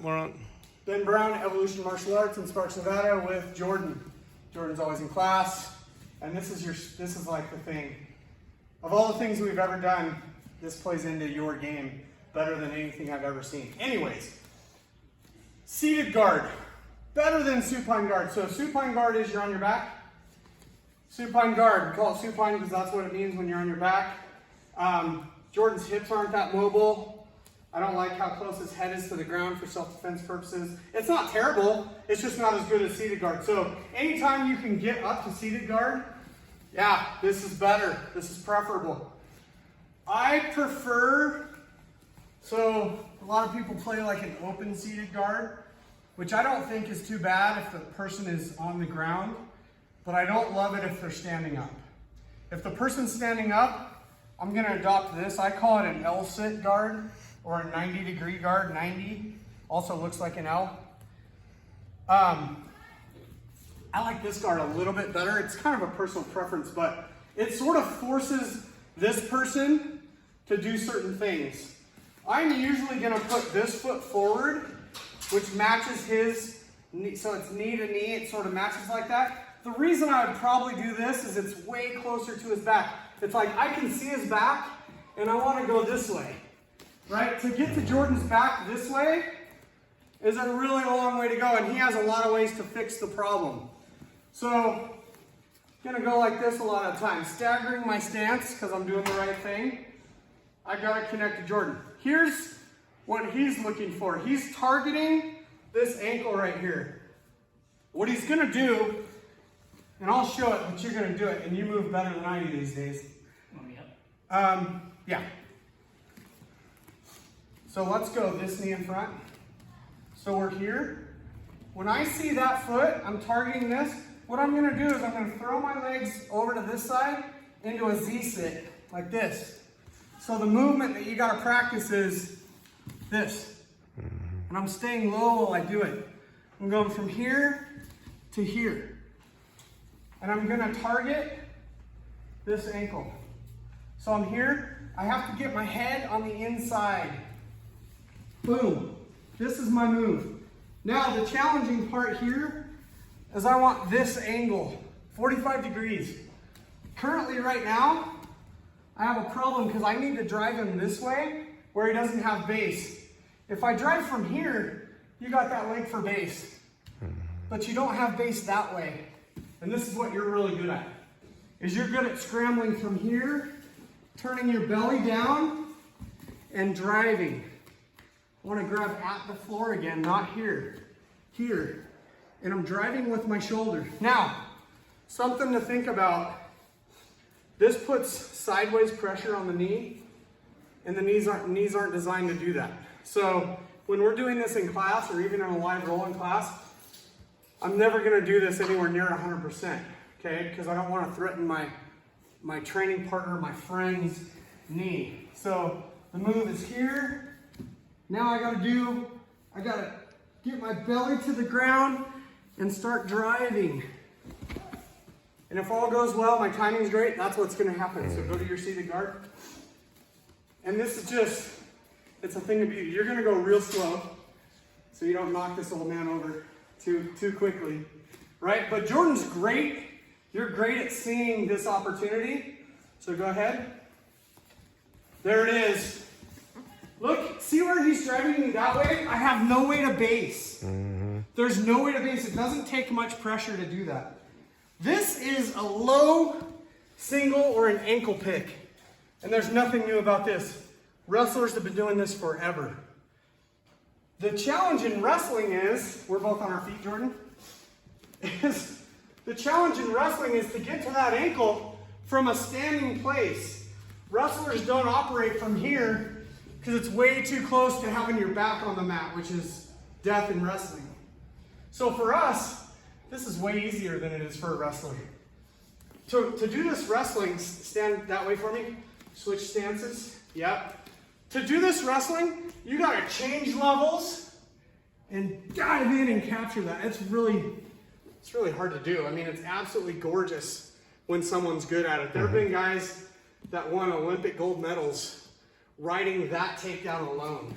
We're on. Ben Brown, Evolution Martial Arts in Sparks, Nevada with Jordan. Jordan's always in class, and this is like the thing. Of all the things we've ever done, this plays into your game better than anything I've ever seen. Anyways, seated guard, better than supine guard. So supine guard is you're on your back. Supine guard, we call it supine because that's what it means when you're on your back. Jordan's hips aren't that mobile. I don't like how close his head is to the ground for self-defense purposes. It's not terrible, it's just not as good as seated guard. So anytime you can get up to seated guard, yeah, this is better, this is preferable. I prefer, so a lot of people play like an open seated guard, which I don't think is too bad if the person is on the ground, but I don't love it if they're standing up. If the person's standing up, I'm gonna adopt this. I call it an L-sit guard, or a 90-degree guard. 90 also looks like an L. I like this guard a little bit better. It's kind of a personal preference, but it sort of forces this person to do certain things. I'm usually gonna put this foot forward, which matches his knee, so it's knee to knee, it sort of matches like that. The reason I would probably do this is it's way closer to his back. It's like I can see his back, and I wanna go this way. Right? To get to Jordan's back this way is a really long way to go, and he has a lot of ways to fix the problem. So, I'm gonna go like this a lot of times, staggering my stance because I'm doing the right thing. I gotta connect to Jordan. Here's what he's looking for. He's targeting this ankle right here. What he's gonna do, and I'll show it, but you're gonna do it, and you move better than I do these days. Yeah. So let's go this knee in front. So we're here. When I see that foot, I'm targeting this. What I'm gonna do is I'm gonna throw my legs over to this side into a Z-sit, like this. So the movement that you gotta practice is this. And I'm staying low while I do it. I'm going from here to here. And I'm gonna target this ankle. So I'm here, I have to get my head on the inside. Boom. This is my move. Now the challenging part here is I want this angle, 45 degrees. Currently right now, I have a problem because I need to drive him this way where he doesn't have base. If I drive from here, you got that leg for base, but you don't have base that way. And this is what you're really good at, is you're good at scrambling from here, turning your belly down, and driving. I want to grab at the floor again, not here, here. And I'm driving with my shoulder. Now, something to think about. This puts sideways pressure on the knee, and the knees aren't designed to do that. So when we're doing this in class, or even in a live rolling class, I'm never going to do this anywhere near 100%, okay? Because I don't want to threaten my training partner, my friend's knee. So the move is here. Now I gotta get my belly to the ground and start driving. And if all goes well, my timing's great, that's what's gonna happen. So go to your seated guard. And this is just, it's a thing of beauty. You're gonna go real slow so you don't knock this old man over too quickly, right? But Jordan's great. You're great at seeing this opportunity. So go ahead. There it is. Look, see where he's driving me that way? I have no way to base. There's no way to base. It doesn't take much pressure to do that. This is a low single or an ankle pick. And there's nothing new about this. Wrestlers have been doing this forever. The challenge in wrestling is, we're both on our feet, Jordan, the challenge in wrestling is to get to that ankle from a standing place. Wrestlers don't operate from here because it's way too close to having your back on the mat, which is death in wrestling. So for us, this is way easier than it is for a wrestler. To do this wrestling, stand that way for me, switch stances, yep. To do this wrestling, you gotta change levels and dive in and capture that. It's really hard to do. I mean, it's absolutely gorgeous when someone's good at it. There have been guys that won Olympic gold medals riding that takedown alone.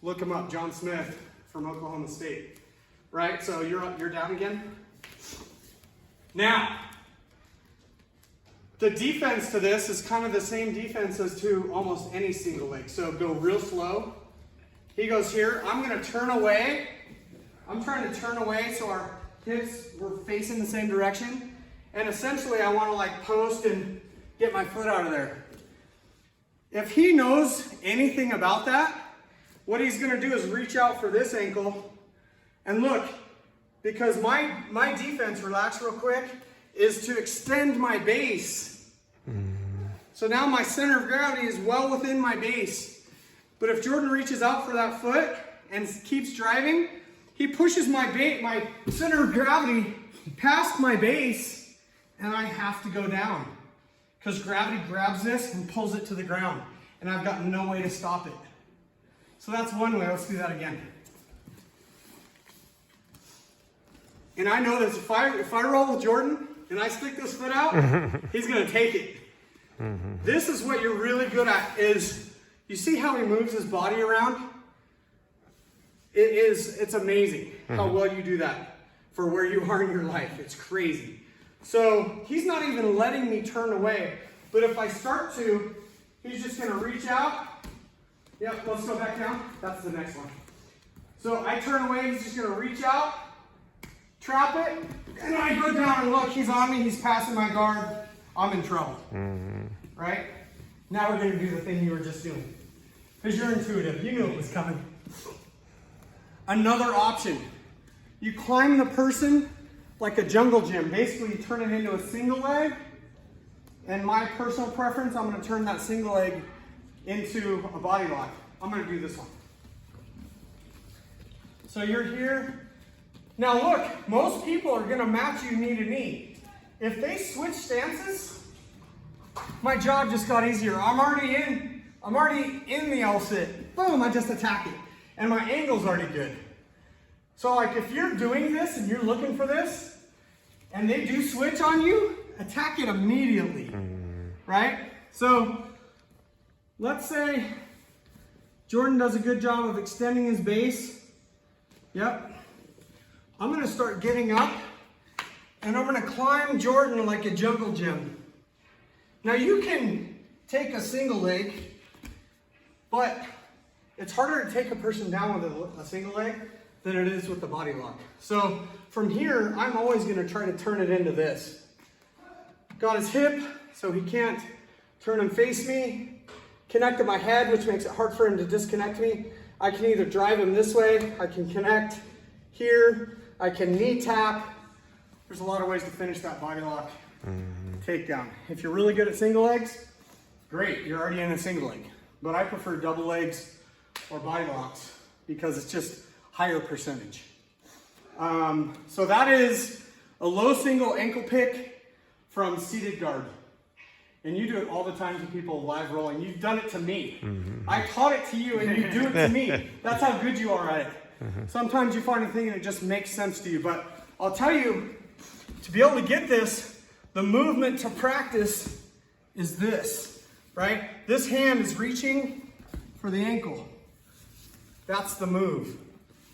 Look him up, John Smith from Oklahoma State. Right, so you're down again. Now, the defense to this is kind of the same defense as to almost any single leg. So go real slow. He goes here, I'm gonna turn away. I'm trying to turn away so our hips were facing the same direction. And essentially I wanna like post and get my foot out of there. If he knows anything about that, what he's gonna do is reach out for this ankle. And look, because my defense, relax real quick, is to extend my base. So now my center of gravity is well within my base. But if Jordan reaches out for that foot and keeps driving, he pushes my center of gravity past my base, and I have to go down. Because gravity grabs this and pulls it to the ground, and I've got no way to stop it. So that's one way. Let's do that again. And I know that if I roll with Jordan and I stick this foot out, he's gonna take it. This is what you're really good at, is you see how he moves his body around? It's amazing how well you do that for where you are in your life. It's crazy. So he's not even letting me turn away, but if I start to, he's just gonna reach out. Yep, let's go back down. That's the next one. So I turn away, he's just gonna reach out, trap it, and I go down and look, he's on me, he's passing my guard, I'm in trouble. Right? Now we're gonna do the thing you were just doing. Because you're intuitive, you knew it was coming. Another option, you climb the person like a jungle gym. Basically, you turn it into a single leg, and my personal preference, I'm gonna turn that single leg into a body lock. I'm gonna do this one. So you're here. Now look, most people are gonna match you knee to knee. If they switch stances, my job just got easier. I'm already in the L sit. Boom, I just attack it. And my angle's already good. So like if you're doing this and you're looking for this, and they do switch on you, attack it immediately, right? So let's say Jordan does a good job of extending his base. Yep. I'm gonna start getting up and I'm gonna climb Jordan like a jungle gym. Now you can take a single leg, but it's harder to take a person down with a single leg than it is with the body lock. So from here, I'm always gonna try to turn it into this. Got his hip, so he can't turn and face me. Connected my head, which makes it hard for him to disconnect me. I can either drive him this way, I can connect here, I can knee tap. There's a lot of ways to finish that body lock takedown. If you're really good at single legs, great, you're already in a single leg. But I prefer double legs or body locks because it's just higher percentage. So that is a low single ankle pick from seated guard. And you do it all the time to people live rolling. You've done it to me. I taught it to you and you do it to me. That's how good you are at it. Sometimes you find a thing and it just makes sense to you. But I'll tell you, to be able to get this, the movement to practice is this, right? This hand is reaching for the ankle. That's the move,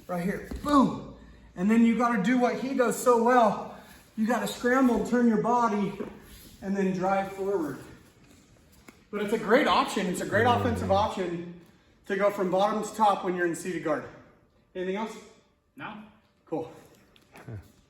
right here, boom. And then you gotta do what he does so well. You gotta scramble, turn your body, and then drive forward. But it's a great option. It's a great offensive option to go from bottom to top when you're in seated guard. Anything else? No. Cool.